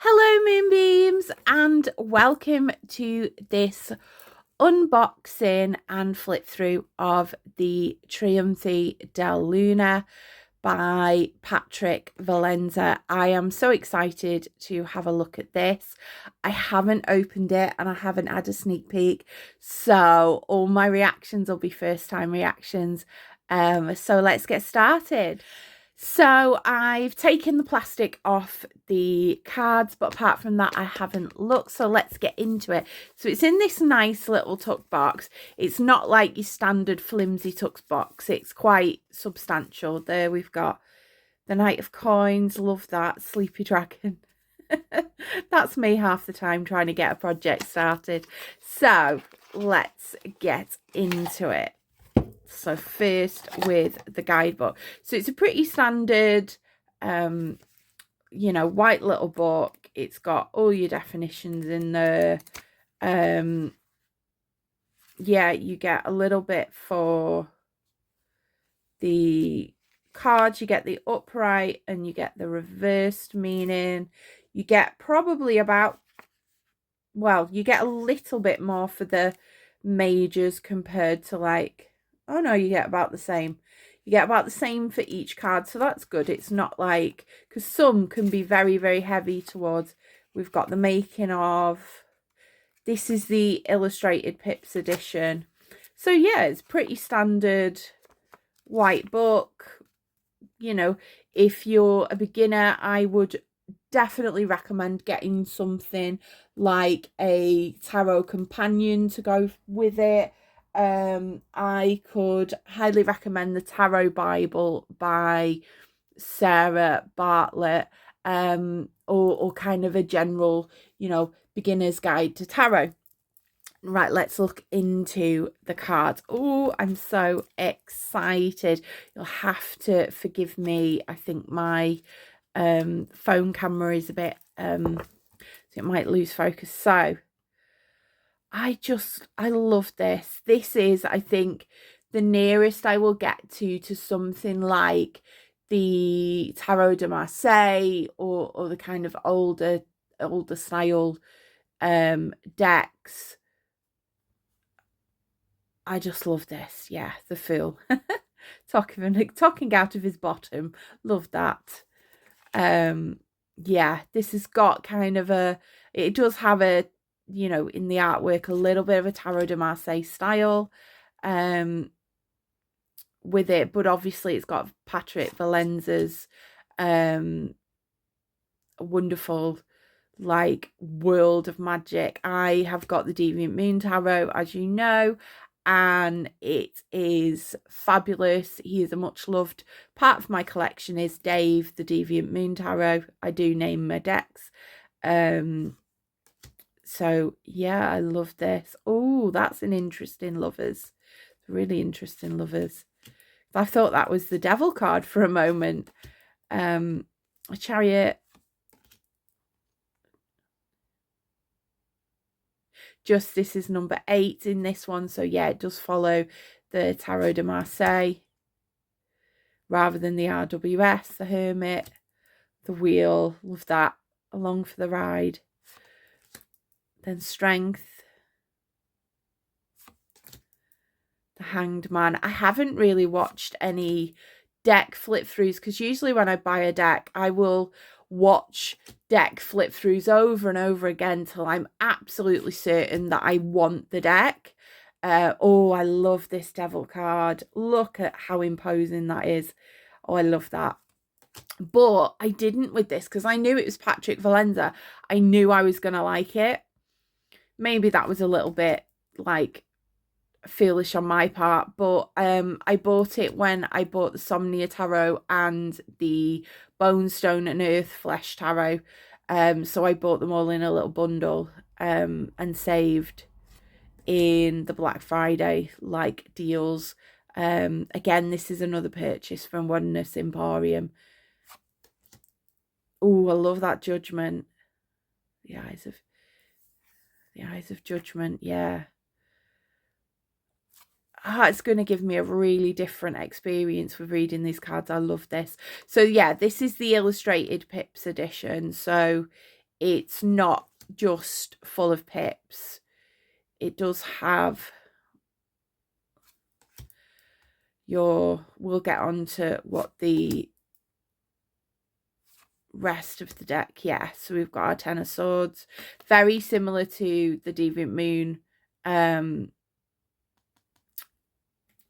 Hello Moonbeams and welcome to this unboxing and flip through of the Trionfi Della Luna by Patrick Valenza. I am so excited to have a look at this. I haven't opened it and I haven't had a sneak peek, so all my reactions will be first time reactions. So let's get started. So I've taken the plastic off the cards, but apart from that, I haven't looked. So let's get into it. So it's in this nice little tuck box. It's not like your standard flimsy tuck box. It's quite substantial. There we've got the Knight of Coins. Love that. Sleepy Dragon. That's me half the time trying to get a project started. So let's get into it. So first with the guidebook. So it's a pretty standard, white little book. It's got all your definitions in there. Yeah, you get a little bit for the cards. You get the upright and you get the reversed meaning. You get probably about, well, you get a little bit more for the majors compared to like, oh no, you get about the same. You get about the same for each card, so that's good. It's not like, because some can be very, very heavy towards, we've got the making of, this is the illustrated Pips edition. So yeah, it's pretty standard white book. You know, if you're a beginner, I would definitely recommend getting something like a tarot companion to go with it. I could highly recommend the Tarot Bible by Sarah Bartlett, or kind of a general, beginner's guide to tarot. Right, let's look into the cards. Oh, I'm so excited. You'll have to forgive me. I think my phone camera is a bit so it might lose focus. So I love this. This is, I think, the nearest I will get to something like the Tarot de Marseille or the kind of older style decks. I just love this. Yeah, the Fool. talking out of his bottom. Love that. Yeah, this has got kind of it does have a, in the artwork, a little bit of a Tarot de Marseille style with it, but obviously it's got Patrick Valenza's wonderful like world of magic. I have got the Deviant Moon Tarot, as you know, and it is fabulous. He is a much loved part of my collection. Is Dave, the Deviant Moon Tarot. I do name my decks. So yeah, I love this. Oh, that's an interesting Lovers. Really interesting Lovers. I thought that was the Devil card for a moment. A Chariot. Justice is number 8 in this one. So yeah, it does follow the Tarot de Marseille rather than the RWS, the Hermit, the Wheel. Love that. Along for the ride. Then Strength. The Hanged Man. I haven't really watched any deck flip throughs because usually when I buy a deck, I will watch deck flip throughs over and over again till I'm absolutely certain that I want the deck. Oh, I love this Devil card. Look at how imposing that is. Oh, I love that. But I didn't with this because I knew it was Patrick Valenza. I knew I was going to like it. Maybe that was a little bit like foolish on my part, but I bought it when I bought the Somnia Tarot and the Bone Stone and Earth Flesh Tarot. So I bought them all in a little bundle and saved in the Black Friday like deals. Again, this is another purchase from Oneness Emporium. Oh, I love that Judgment. The Eyes of Judgment, yeah. It's going to give me a really different experience with reading these cards. I love this. So yeah, this is the illustrated Pips edition. So it's not just full of pips. It does have we'll get on to what the rest of the deck. Yeah, so we've got our Ten of Swords, very similar to the Deviant Moon,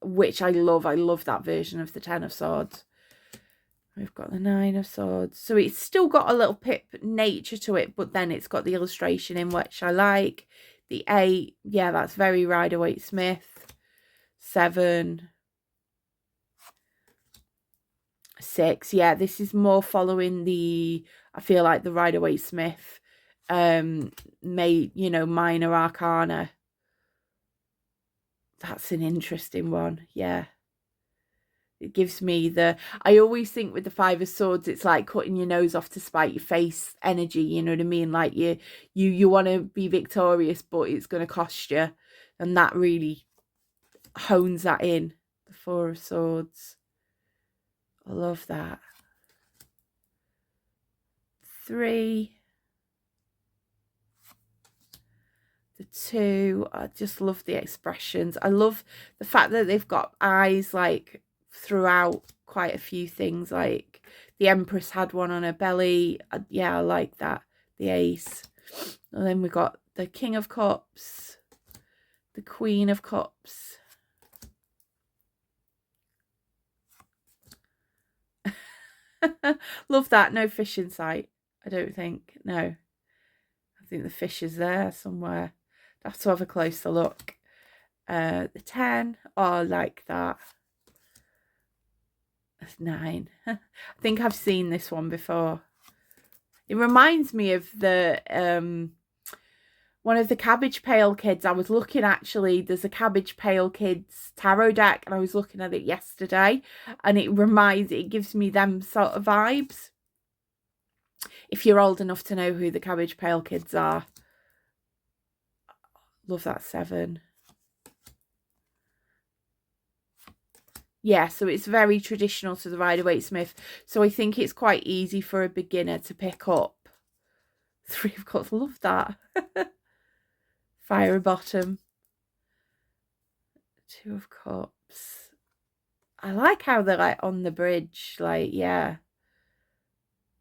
which I love. I love that version of the Ten of Swords. We've got the Nine of Swords, so it's still got a little pip nature to it, but then it's got the illustration in, which I like. The 8, yeah, that's very Rider-Waite-Smith. 7, 6, yeah, this is more following the, I feel like the Rider-Waite-Smith minor arcana. That's an interesting one. Yeah, it gives me I always think with the Five of Swords, it's like cutting your nose off to spite your face energy, you know what I mean? Like you want to be victorious, but it's going to cost you, and that really hones that in. The Four of Swords, I love that. 3, the 2, I just love the expressions. I love the fact that they've got eyes like throughout quite a few things, like the Empress had one on her belly. Yeah, I like that. The Ace, and then we got the King of Cups, the Queen of Cups. Love that. No fish in sight, I don't think. No, I think the fish is there somewhere. I have to have a closer look. The 10, oh, I like that. 9. I think I've seen this one before. It reminds me of the one of the Cabbage Pail Kids. I was looking, actually, there's a Cabbage Pail Kids tarot deck, and I was looking at it yesterday, and it gives me them sort of vibes. If you're old enough to know who the Cabbage Pail Kids are. Love that 7. Yeah, so it's very traditional to the Rider-Waite-Smith. So I think it's quite easy for a beginner to pick up. 3 of Cups, love that. Fiery bottom. 2 of Cups. I like how they're like on the bridge, like, yeah.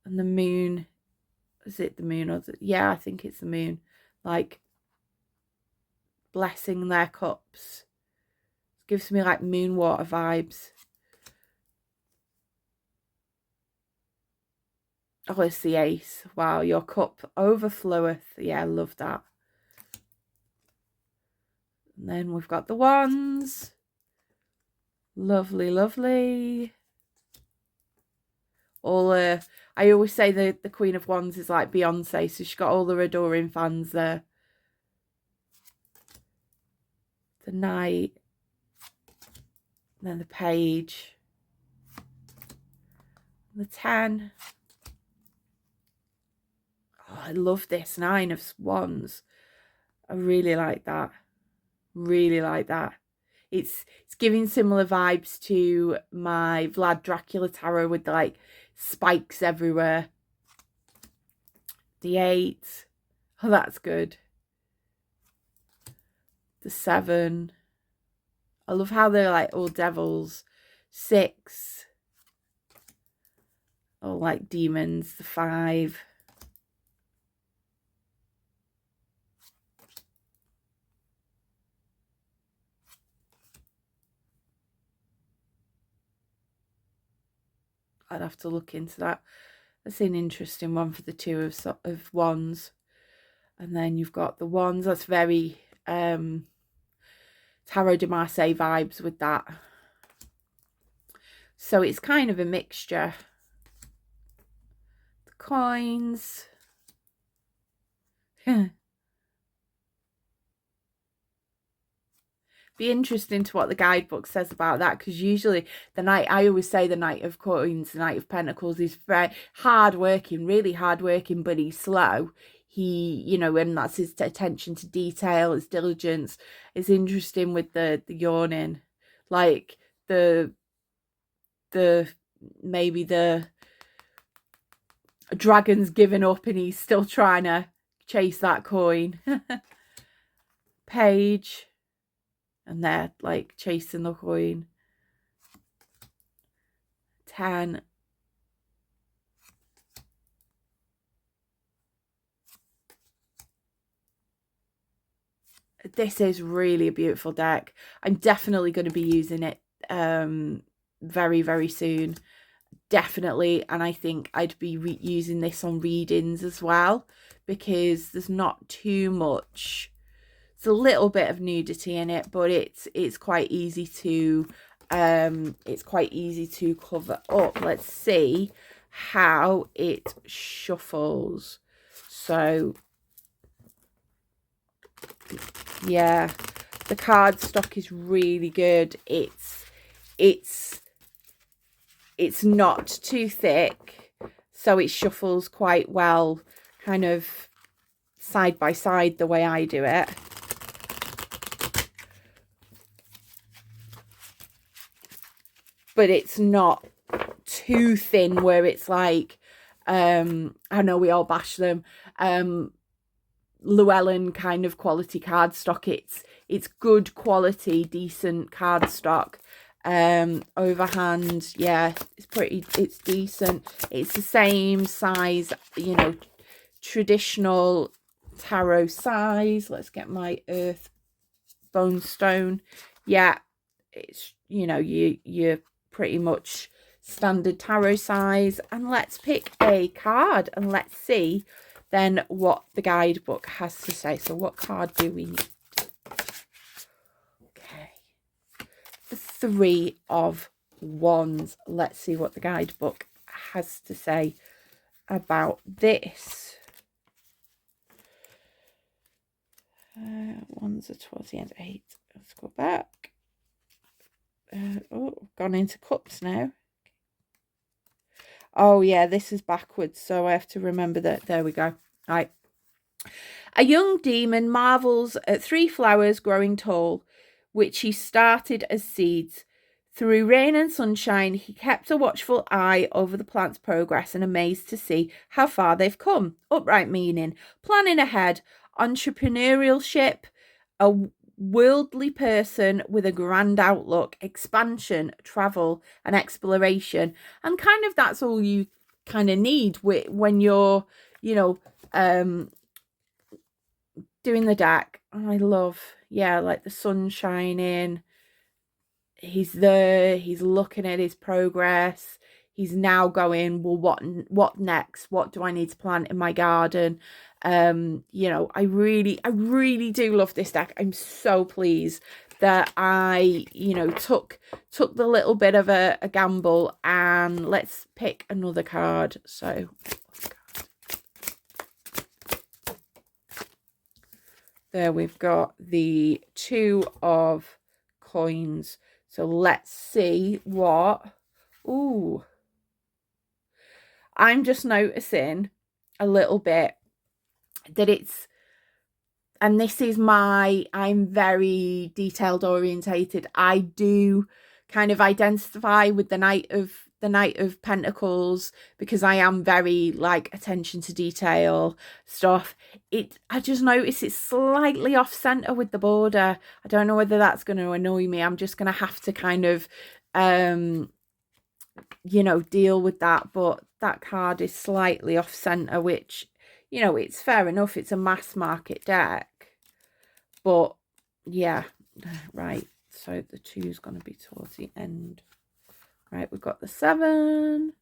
And the moon. Is it the moon or yeah, I think it's the moon. Like blessing their cups. It gives me like moon water vibes. Oh, it's the Ace. Wow, your cup overfloweth. Yeah, I love that. And then we've got the Wands. Lovely, lovely. All I always say the Queen of Wands is like Beyonce, so she's got all the adoring fans there. The Knight. And then the Page. The 10. Oh, I love this 9 of Wands. I really like that. Really like that. It's giving similar vibes to my Vlad Dracula tarot with like spikes everywhere. The 8. Oh, that's good. The 7. I love how they're like all devils. 6. All like demons. The 5. I'd have to look into that. That's an interesting one for the 2 of Wands. And then you've got the Wands. That's very Tarot de Marseille vibes with that. So it's kind of a mixture. The coins. Be interesting to what the guidebook says about that, because usually the Knight, I always say the Knight of Coins, the Knight of Pentacles is very hard working, really hard working, but he's slow. He, you know, and that's his attention to detail, his diligence. It's interesting with the yawning, like maybe the a dragon's given up and he's still trying to chase that coin. Page. And they're like chasing the coin. 10. This is really a beautiful deck. I'm definitely going to be using it very, very soon. Definitely. And I think I'd be using this on readings as well, because there's not too much. It's a little bit of nudity in it, but it's quite easy to cover up. Let's see how it shuffles. So yeah, the card stock is really good. It's not too thick, so it shuffles quite well, kind of side by side the way I do it. But it's not too thin where it's like, I know we all bash them, Llewellyn kind of quality cardstock. It's good quality, decent cardstock. Overhand, yeah, it's decent. It's the same size, you know, traditional tarot size. Let's get my earth bone stone. Yeah, it's, you know, you're pretty much standard tarot size. And let's pick a card and let's see then what the guidebook has to say. So what card do we need? Okay, the 3 of Wands. Let's see what the guidebook has to say about this. Wands are towards the end. 8. Let's go back. Oh, gone into cups now. Oh yeah, this is backwards, so I have to remember that. There we go. Right. A young demon marvels at 3 flowers growing tall, which he started as seeds. Through rain and sunshine, he kept a watchful eye over the plant's progress and amazed to see how far they've come. Upright meaning, planning ahead, entrepreneurship, a worldly person with a grand outlook, expansion, travel and exploration. And kind of that's all you kind of need when you're, you know, doing the deck. I love, yeah, like the sun shining. He's there, he's looking at his progress. He's now going, well, what next? What do I need to plant in my garden? You know, I really do love this deck. I'm so pleased that I, you know, took the little bit of a gamble. And let's pick another card. So there we've got the 2 of coins. So let's see what. Ooh, I'm just noticing a little bit that it's, and this is I'm very detailed orientated. I do kind of identify with the Knight of Pentacles, because I am very like attention to detail stuff. I just notice it's slightly off center with the border. I don't know whether that's going to annoy me. I'm just going to have to kind of you know, deal with that. But that card is slightly off center, which, you know, it's fair enough. It's a mass market deck. But yeah, right. So the 2 is going to be towards the end. Right, we've got the 7.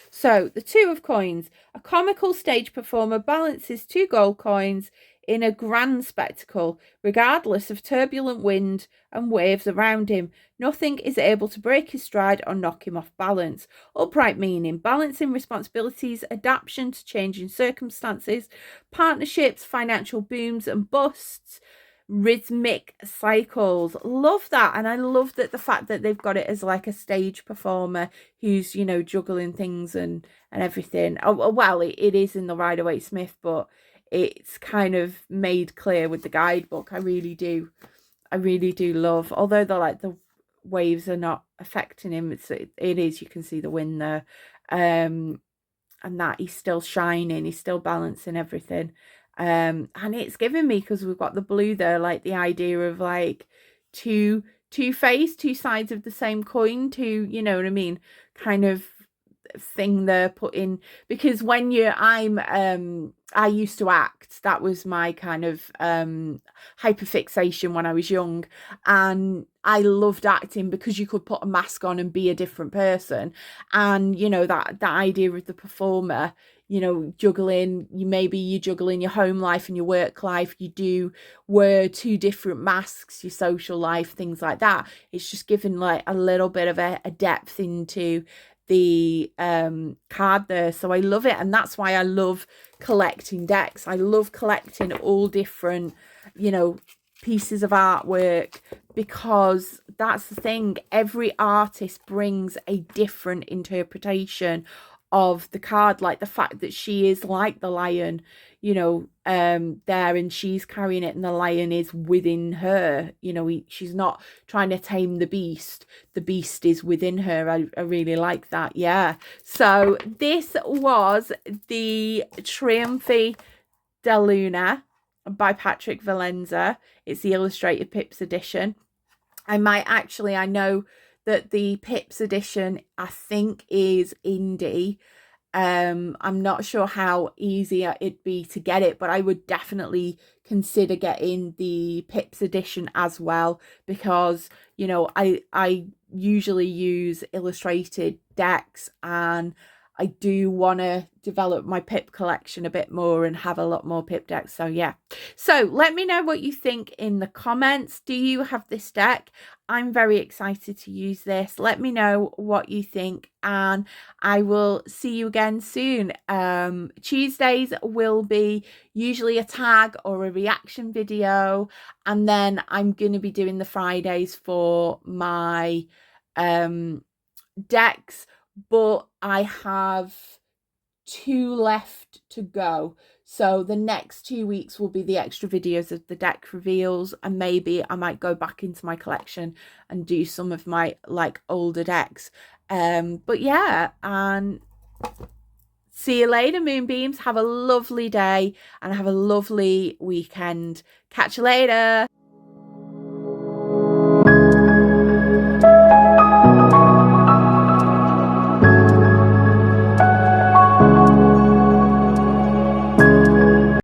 So the 2 of coins. A comical stage performer balances 2 gold coins in a grand spectacle, regardless of turbulent wind and waves around him. Nothing is able to break his stride or knock him off balance. Upright meaning, balancing responsibilities, adaptation to changing circumstances, partnerships, financial booms and busts, rhythmic cycles. Love that. And I love that the fact that they've got it as like a stage performer who's, you know, juggling things and everything. Oh, well, it is in the Rider-Waite-Smith, but it's kind of made clear with the guidebook. I really do love, although the waves are not affecting him. It is, you can see the wind there. And that he's still shining, he's still balancing everything. And it's giving me, because we've got the blue there, like the idea of like two faced, two sides of the same coin, you know what I mean, kind of thing they're putting. Because when I used to act, that was my kind of hyperfixation when I was young, and I loved acting because you could put a mask on and be a different person. And you know, that idea of the performer, you know, juggling, you're juggling your home life and your work life, you do wear two different masks, your social life, things like that. It's just given like a little bit of a depth into the card there. So I love it, and that's why I love collecting decks. I love collecting all different, you know, pieces of artwork, because that's the thing, every artist brings a different interpretation of the card. Like the fact that she is like the lion, you know, there, and she's carrying it and the lion is within her, you know, she's not trying to tame the beast is within her. I really like that. Yeah, so this was the Trionfi Della Luna by Patrick Valenza. It's the illustrated Pips edition. I know that the Pips edition, I think, is indie. I'm not sure how easy it'd be to get it, but I would definitely consider getting the Pips edition as well, because, you know, I usually use illustrated decks, and I do want to develop my pip collection a bit more and have a lot more pip decks. So yeah, so let me know what you think in the comments. Do you have this deck? I'm very excited to use this. Let me know what you think, and I will see you again soon. Tuesdays will be usually a tag or a reaction video, and then I'm going to be doing the Fridays for my decks, but I have 2 left to go. So the next 2 weeks will be the extra videos of the deck reveals, and maybe I might go back into my collection and do some of my like older decks. But yeah, and see you later, Moonbeams. Have a lovely day and have a lovely weekend. Catch you later.